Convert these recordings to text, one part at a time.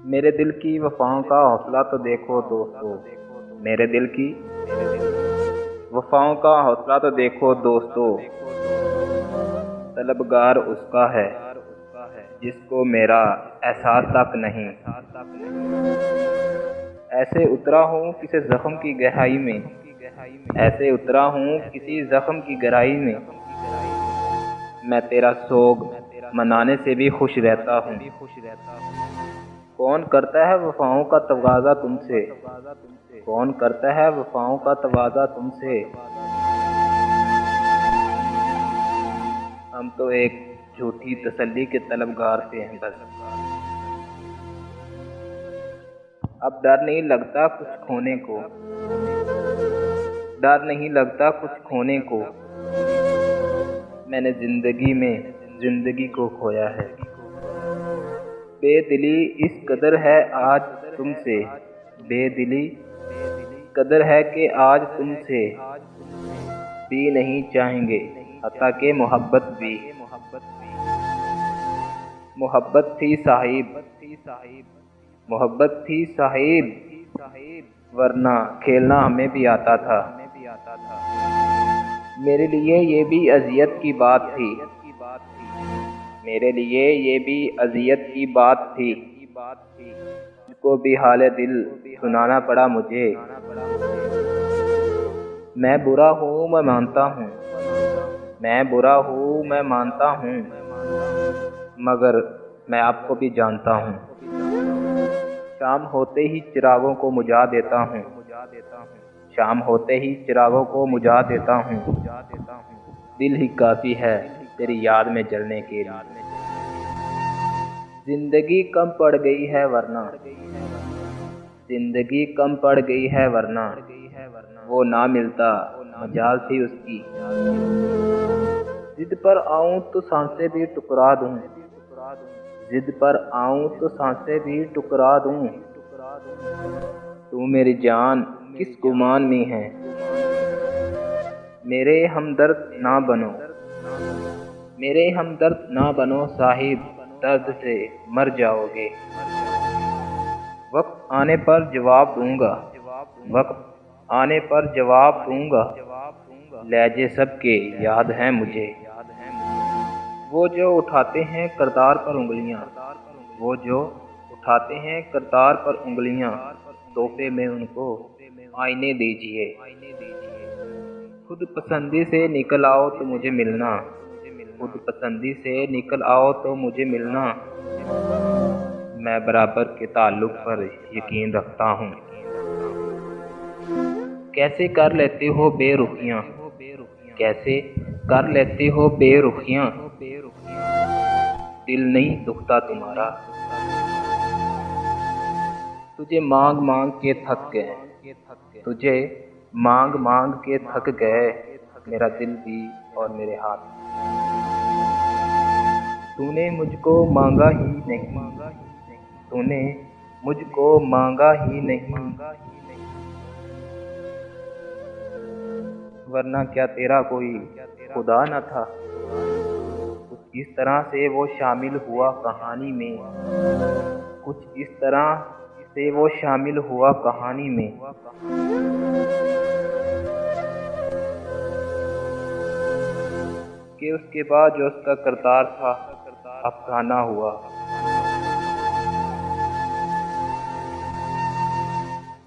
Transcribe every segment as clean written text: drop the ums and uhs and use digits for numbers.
मेरे दिल की वफ़ाओं का हौसला तो देखो दोस्तों। मेरे दिल की वफ़ाओं का हौसला तो देखो दोस्तों। तलबगार उसका है जिसको मेरा एहसास तक नहीं। ऐसे उतरा हूँ किसी ज़ख्म की गहराई में। ऐसे उतरा हूँ किसी ज़ख्म की गहराई में। मैं तेरा सोग मनाने से भी खुश रहता हूँ। कौन करता है वफ़ाओं का तगाज़ा तुमसे। कौन करता है वफ़ाओं का तगाज़ा तुमसे। हम तो एक झूठी तसल्ली के तलबगार थे हैं बस। अब डर नहीं लगता कुछ खोने को। डर नहीं लगता कुछ खोने को। मैंने ज़िंदगी में ज़िंदगी को खोया है। बेदिली इस कदर है आज तुमसे। बेदिली कदर है कि आज तुमसे भी नहीं चाहेंगे हत्ता के मोहब्बत भी। मोहब्बत थी साहिब। मोहब्बत थी साहिब वरना खेलना हमें भी आता था। मेरे लिए ये भी अज़ियत की बात थी। मेरे लिए ये भी अज़ियत की बात थी। मुझको भी हाल दिल सुनाना पड़ा मुझे। मैं बुरा हूँ मैं मानता हूँ। मैं बुरा हूँ मैं मानता हूँ मगर मैं आपको भी जानता हूँ। शाम होते ही चिरागों को बुझा देता हूँ। शाम होते ही चिरागों को बुझा देता हूँ। दिल ही काफ़ी है तेरी याद में जलने के लिए। जिंदगी कम पड़ गई है वरना। जिंदगी कम पड़ गई है वरना वो ना मिलता मजाल थी उसकी। जिद पर आऊं तो सांसें भी टुकरा दूं। जिद पर आऊं तो सांसें भी टुकरा दूं। तू मेरी जान किस गुमान में है। मेरे हमदर्द ना बनो। मेरे हमदर्द ना बनो साहिब दर्द से मर जाओगे। वक्त आने पर जवाब दूंगा। वक्त आने पर जवाब दूंगा। लहजे सबके याद हैं मुझे। वो जो उठाते हैं करतार पर उंगलियां। वो जो उठाते हैं करतार पर उंगलियां। तोहफे में उनको आईने दीजिए। खुद पसंदी से निकल आओ तो मुझे मिलना। खुद पसंदी से निकल आओ तो मुझे मिलना। मैं बराबर के ताल्लुक पर यकीन रखता हूँ। कैसे कर लेते हो बेरुखियाँ। कैसे कर लेते हो बेरुखियाँ। दिल नहीं दुखता तुम्हारा। तुझे मांग मांग के थक गए। तुझे मांग मांग के थक गए मेरा दिल भी और मेरे हाथ। तूने मुझको मांगा ही नहीं। तूने मुझको मांगा ही नहीं वरना क्या तेरा कोई खुदा न था। कुछ इस तरह से वो शामिल हुआ कहानी में। कुछ इस तरह से वो शामिल हुआ कहानी में कि उसके बाद जो उसका करतार था अफसाना हुआ।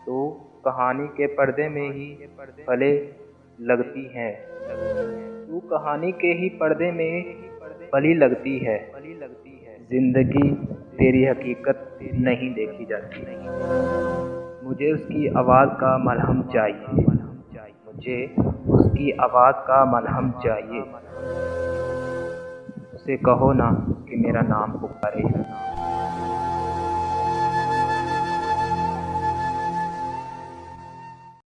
तो कहानी के पर्दे में ही पले लगती है। तू कहानी के ही पर्दे में पली लगती है। जिंदगी तेरी हकीकत नहीं देखी जाती। मुझे उसकी आवाज़ का मलहम चाहिए। मुझे उसकी आवाज़ का मलहम चाहिए। उसे कहो ना कि मेरा नाम पुकारे।